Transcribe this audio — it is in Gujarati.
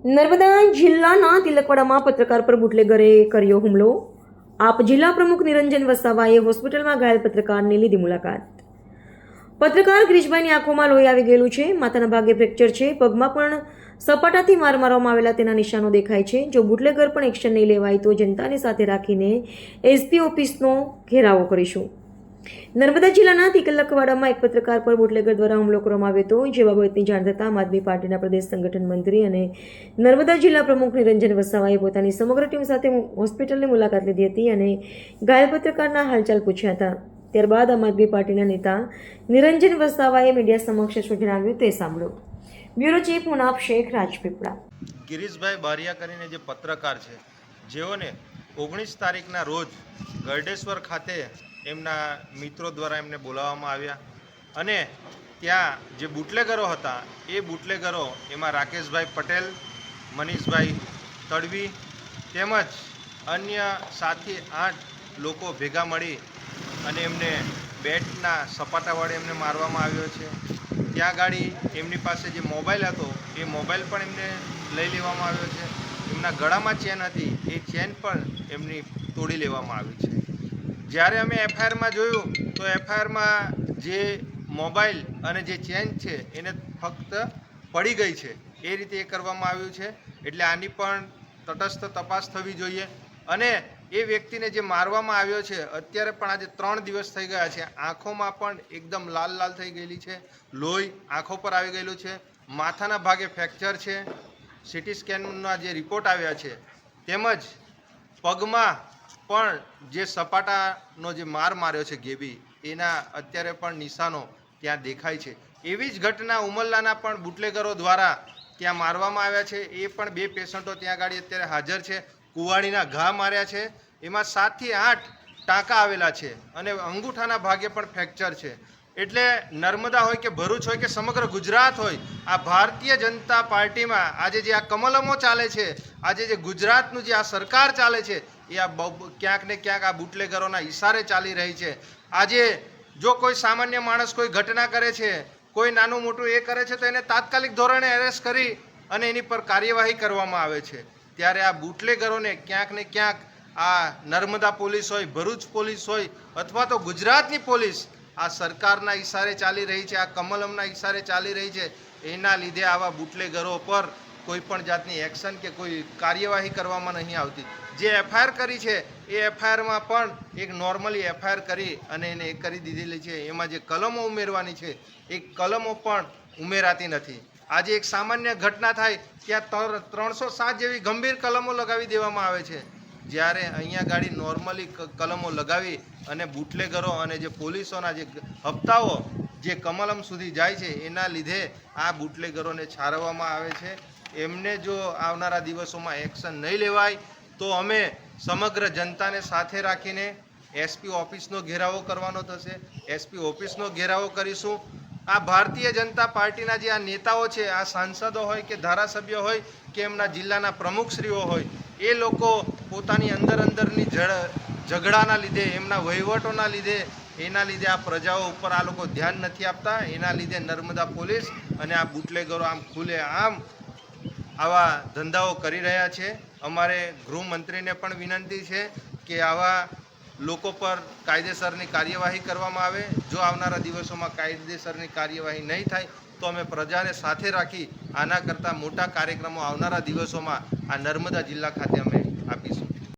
નર્મદા જિલ્લાના તિલકવાડામાં પત્રકાર પર બુટલેગરે કર્યો હુમલો. આપ જિલ્લા પ્રમુખ નિરંજન વસાવાએ હોસ્પિટલમાં ઘાયલ પત્રકારની લીધી મુલાકાત. પત્રકાર ગિરીશભાઈની આંખોમાં લોહી આવી ગયેલું છે. માથાના ભાગે ફ્રેક્ચર છે. પગમાં પણ સપાટાથી માર મારવામાં આવેલા તેના નિશાનો દેખાય છે. જો બુટલેગર પણ એક્શન નહીં લેવાય તો જનતાને સાથે રાખીને એસપી ઓફિસનો ઘેરાવો કરીશું. નર્મદા જિલ્લાના તિલકવાડામાં એક પત્રકાર પર બુટલેગર દ્વારા હુમલો કરવામાં આવ્યો હતો. જે બાબતની જાણ થતાં આમ આદમી પાર્ટીના પ્રદેશ સંગઠન મંત્રી અને નર્મદા જિલ્લા પ્રમુખ નિરંજન વસાવાએ પોતાની સમગ્ર ટીમ સાથે હોસ્પિટલની મુલાકાત લીધી હતી અને ઘાયલ પત્રકારના હાલચાલ પૂછ્યા હતા. ત્યારબાદ આમ આદમી પાર્ટીના નેતા નિરંજન વસાવાએ મીડિયા સમક્ષ શું જણાવ્યું તે સાંભળો. Bureau chief Munaf Sheikh, Rajpipla. ગિરીશભાઈ બારિયા કરીને જે પત્રકાર છે, જેઓને 19 તારીખના રોજ ગરડેશ્વર ખાતે એમના મિત્રો દ્વારા એમને બોલાવવામાં આવ્યા અને ત્યાં જે બુટલેગરો હતા એ બુટલેગરો એમાં રાકેશભાઈ પટેલ, મનીષભાઈ તડવી તેમજ અન્ય 7 થી 8 લોકો ભેગા મળી અને એમને બેટના સપાટા વડે એમને મારવામાં આવ્યો છે. ત્યાં ગાડી એમની પાસે જે મોબાઈલ હતો એ મોબાઈલ પણ એમને લઈ લેવામાં આવ્યો છે. એમના ગળામાં ચેન હતી, એ ચેન પણ એમની તોડી લેવામાં આવી છે. જ્યારે અમે એફઆઈઆરમાં જોયું તો એફઆઈઆરમાં જે મોબાઈલ અને જે ચેન છે એને ફક્ત પડી ગઈ છે, એ રીતે એ કરવામાં આવ્યું છે. એટલે આની પણ તટસ્થ તપાસ થવી જોઈએ. અને એ વ્યક્તિને જે મારવામાં આવ્યો છે અત્યારે પણ આજે 3 દિવસ થઈ ગયા છે, આંખોમાં પણ એકદમ લાલ લાલ થઈ ગયેલી છે, લોહી આંખો પર આવી ગયેલું છે, માથાના ભાગે ફ્રેક્ચર છે, સીટી સ્કેનના જે રિપોર્ટ આવ્યા છે, તેમજ પગમાં પણ જે સપાટાનો જે માર માર્યો છે ગેબી, એના અત્યારે પણ નિશાનો ત્યાં દેખાય છે. એવી જ ઘટના ઉમરલાના પણ બુટલેગરો દ્વારા ત્યાં મારવામાં આવ્યા છે. એ પણ 2 પેશન્ટો ત્યાં ગાડી અત્યારે હાજર છે. કુવાડીના ઘા માર્યા છે, એમાં 7 થી 8 ટાંકા આવેલા છે અને અંગૂઠાના ભાગે પણ ફ્રેક્ચર છે. એટલે નર્મદા હોય કે ભરૂચ હોય કે સમગ્ર ગુજરાત હોય, આ ભારતીય જનતા પાર્ટીમાં આજે જે આ કમલમો ચાલે છે, આજે જે ગુજરાતનું જે આ સરકાર ચાલે છે, એ આ ક્યાંક ને ક્યાંક આ બુટલેગરોના ઈશારે ચાલી રહી છે. આજે જો કોઈ સામાન્ય માણસ કોઈ ઘટના કરે છે, કોઈ નાનું મોટું એ કરે છે, તો એને તાત્કાલિક ધોરણે એરેસ્ટ કરી અને એની પર કાર્યવાહી કરવામાં આવે છે. ત્યારે આ બુટલેગરોને ક્યાંક ને ક્યાંક આ નર્મદા પોલીસ હોય, ભરૂચ પોલીસ હોય અથવા તો ગુજરાતની પોલીસ આ સરકારના ઈશારે ચાલી રહી છે, આ કમલમના ઈશારે ચાલી રહી છે. એના લીધે આવા બુટલેગરો પર કોઈ પણ જાતની એક્શન કે કોઈ કાર્યવાહી કરવામાં નહીં આવતી. જે એફઆઈઆર કરી છે એ એફઆઈઆરમાં પણ એક નોર્મલી એફઆઈઆર કરી અને એને એ કરી દીધેલી છે. એમાં જે કલમો ઉમેરવાની છે એ કલમો પણ ઉમેરાતી નથી. આજે એક સામાન્ય ઘટના થાય ત્યાં 307 જેવી ગંભીર કલમો લગાવી દેવામાં આવે છે, જ્યારે અહીંયા ગાડી નોર્મલી કલમો લગાવી અને બુટલેગરો અને જે પોલીસોના જે હપ્તાઓ જે કમલમ સુધી જાય છે, એના લીધે આ બુટલેગરોને છારવામાં આવે છે. એમને જો આવનારા દિવસોમાં એક્શન નહીં લેવાય તો અમે સમગ્ર જનતાને સાથે રાખીને એસપી ઓફિસનો ઘેરાવો કરવાનો થશે. એસપી ઓફિસનો ઘેરાવો કરીશું. આ ભારતીય જનતા પાર્ટીના જે આ નેતાઓ છે, આ સાંસદો હોય કે ધારાસભ્ય હોય કે એમના જિલ્લાના પ્રમુખશ્રીઓ હોય, એ લોકો પોતાની અંદરની ઝઘડાના લીધે, એમના વહીવટોના લીધે, એના લીધે આ પ્રજાઓ ઉપર આ લોકો ધ્યાન નથી આપતા. એના લીધે નર્મદા પોલીસ અને આ બુટલેગરો આમ ખુલે આમ આવા ધંધાઓ કરી રહ્યા છે. અમારે ગૃહમંત્રીને પણ વિનંતી છે કે આવા લોકો પર કાયદેસરની કાર્યવાહી કરવામાં આવે. જો આવનારા દિવસોમાં કાયદેસરની કાર્યવાહી નહીં થાય તો અમે પ્રજાને સાથે રાખી આના કરતાં મોટા કાર્યક્રમો આવનારા દિવસોમાં આ નર્મદા જિલ્લા ખાતે અમે આપીશું.